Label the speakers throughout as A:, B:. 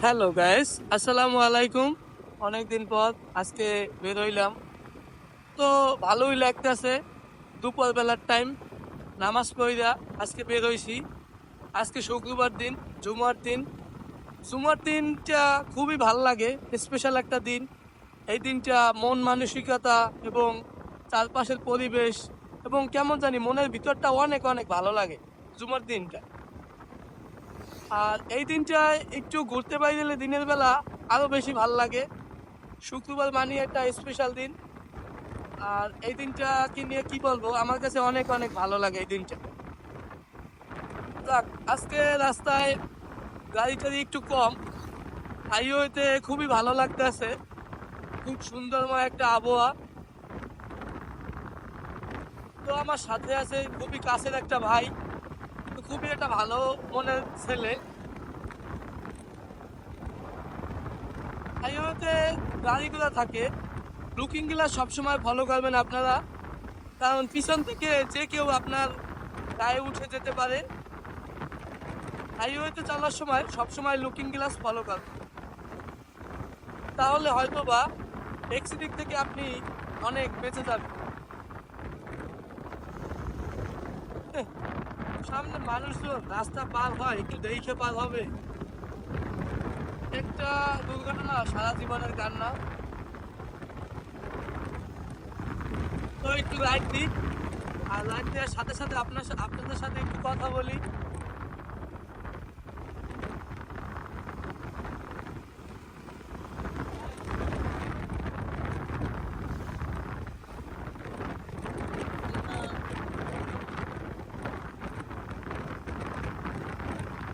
A: Hello guys, আসসালামু আলাইকুম। অনেকদিন পর আজকে বের হইলাম, তো ভালোই লাগতেছে। দুপুর বেলার টাইম নামাজ পড়িয়া আজকে বের হইছি। আজকে শুক্রবার দিন, জুমার দিন। জুমার দিনটা খুবই ভালো লাগে, স্পেশাল একটা দিন। এই দিনটা মন মানসিকতা এবং চারপাশের পরিবেশ এবং কেমন জানি মনের ভিতরটা অনেক অনেক ভালো লাগে জুমার দিনটা। আর এই দিনটায় একটু ঘুরতে বাইরে দিনের বেলা আরো বেশি ভালো লাগে। শুক্রবার মানে একটা স্পেশাল দিন। আর এই দিনটা কি নিয়ে কি বলবো, আমার কাছে অনেক অনেক ভালো লাগে এই দিনটা। যাক, আজকে রাস্তায় গাড়ি টাড়ি একটু কম, হাইওয়েতে খুবই ভালো লাগতেছে। খুব সুন্দরময় একটা আবহাওয়া। তো আমার সাথে আছে খুবই কাছের একটা ভাই, তো খুবই একটা ভালো মনের ছেলে। হাইওয়েতে গাড়িগুলো থাকে, লুকিং গ্লাস সবসময় ফলো করবেন আপনারা, কারণ পিছন থেকে যে কেউ আপনার গায়ে উঠে যেতে পারে। হাইওয়েতে চলার সময় সবসময় লুকিং গ্লাস ফলো করবেন, তাহলে হয়তো বা অ্যাক্সিডেন্ট থেকে আপনি অনেক বেঁচে যাবেন। এহ, সামনে মানুষজন রাস্তা পার হয়, একটু দেখে পার হবে। একটা দুর্ঘটনা সারা জীবনের কান্না। তো একটু লাইট দিই, আর লাইট দেওয়ার সাথে সাথে আপনাদের সাথে একটু কথা বলি।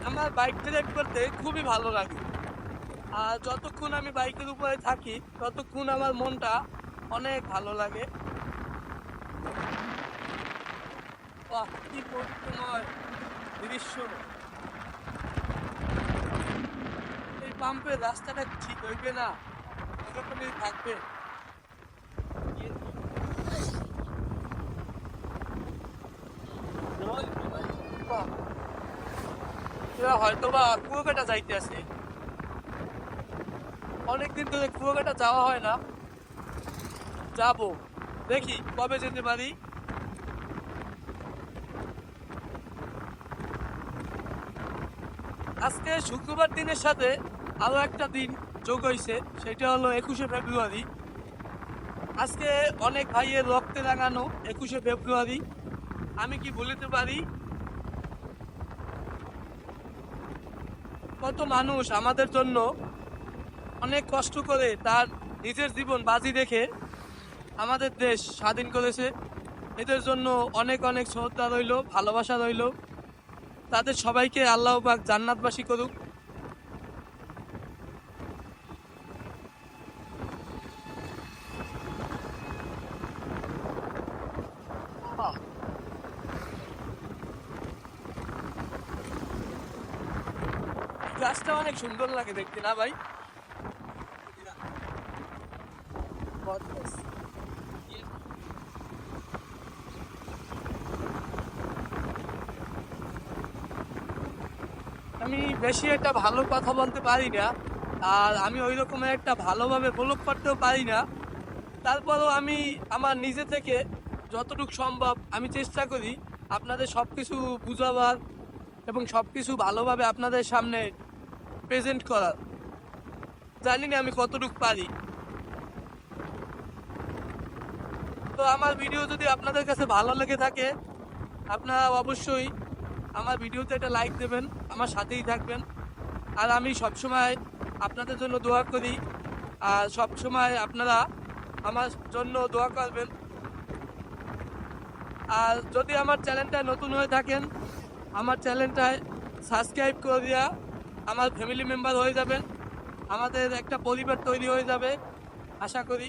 A: আমার বাইক ড্রাইভ করতে খুবই ভালো লাগে। আর যতক্ষণ আমি বাইকের উপরে থাকি ততক্ষণ আমার মনটা অনেক ভালো লাগে। বাহ, কি পবিত্রময় দৃশ্য! এই পাম্পের রাস্তাটা ঠিক হইবে না, এরকমই থাকবে। বাহ, এরা হয়তো বা কুয়াকাটা যাইতে আছে। অনেকদিন ধরে কুয়াকাটা যাওয়া হয় না, যাব, দেখি কবে যেতে পারি। আজকে শুক্রবার দিনের সাথে আরো একটা দিন যোগ হয়েছে, সেটা হলো 21শে ফেব্রুয়ারি। আজকে অনেক ভাইয়ের রক্তে রাঙানো 21শে ফেব্রুয়ারি। আমি কি ভুলিতে পারি? কত মানুষ আমাদের জন্য অনেক কষ্ট করে তার নিজের জীবন বাজি রেখে আমাদের দেশ স্বাধীন করেছে। এদের জন্য অনেক অনেক শ্রদ্ধা রইল, ভালোবাসা রইল। তাদের সবাইকে আল্লাহ পাক জান্নাতবাসী করুক। আহ, গাছটা অনেক সুন্দর লাগে দেখতে, না ভাই? আমি বেশি একটা ভালো কথা বলতে পারি না, আর আমি ওই রকমের একটা ভালোভাবে ব্লগ করতেও পারি না। তারপরেও আমি আমার নিজে থেকে যতটুকু সম্ভব আমি চেষ্টা করি আপনাদের সবকিছু বুঝাবার এবং সবকিছু ভালোভাবে আপনাদের সামনে প্রেজেন্ট করার। জানি না আমি কতটুকু পারি। তো আমার ভিডিও যদি আপনাদের কাছে ভালো লেগে থাকে, আপনারা অবশ্যই আমার ভিডিওতে একটা লাইক দেবেন, আমার সাথেই থাকবেন। আর আমি সবসময় আপনাদের জন্য দোয়া করি, আর সবসময় আপনারা আমার জন্য দোয়া করবেন। আর যদি আমার চ্যানেলটায় নতুন হয়ে থাকেন, আমার চ্যানেলটায় সাবস্ক্রাইব করে দেওয়া, আমার ফ্যামিলি মেম্বার হয়ে যাবেন। আমাদের একটা পরিবার তৈরি হয়ে যাবে আশা করি।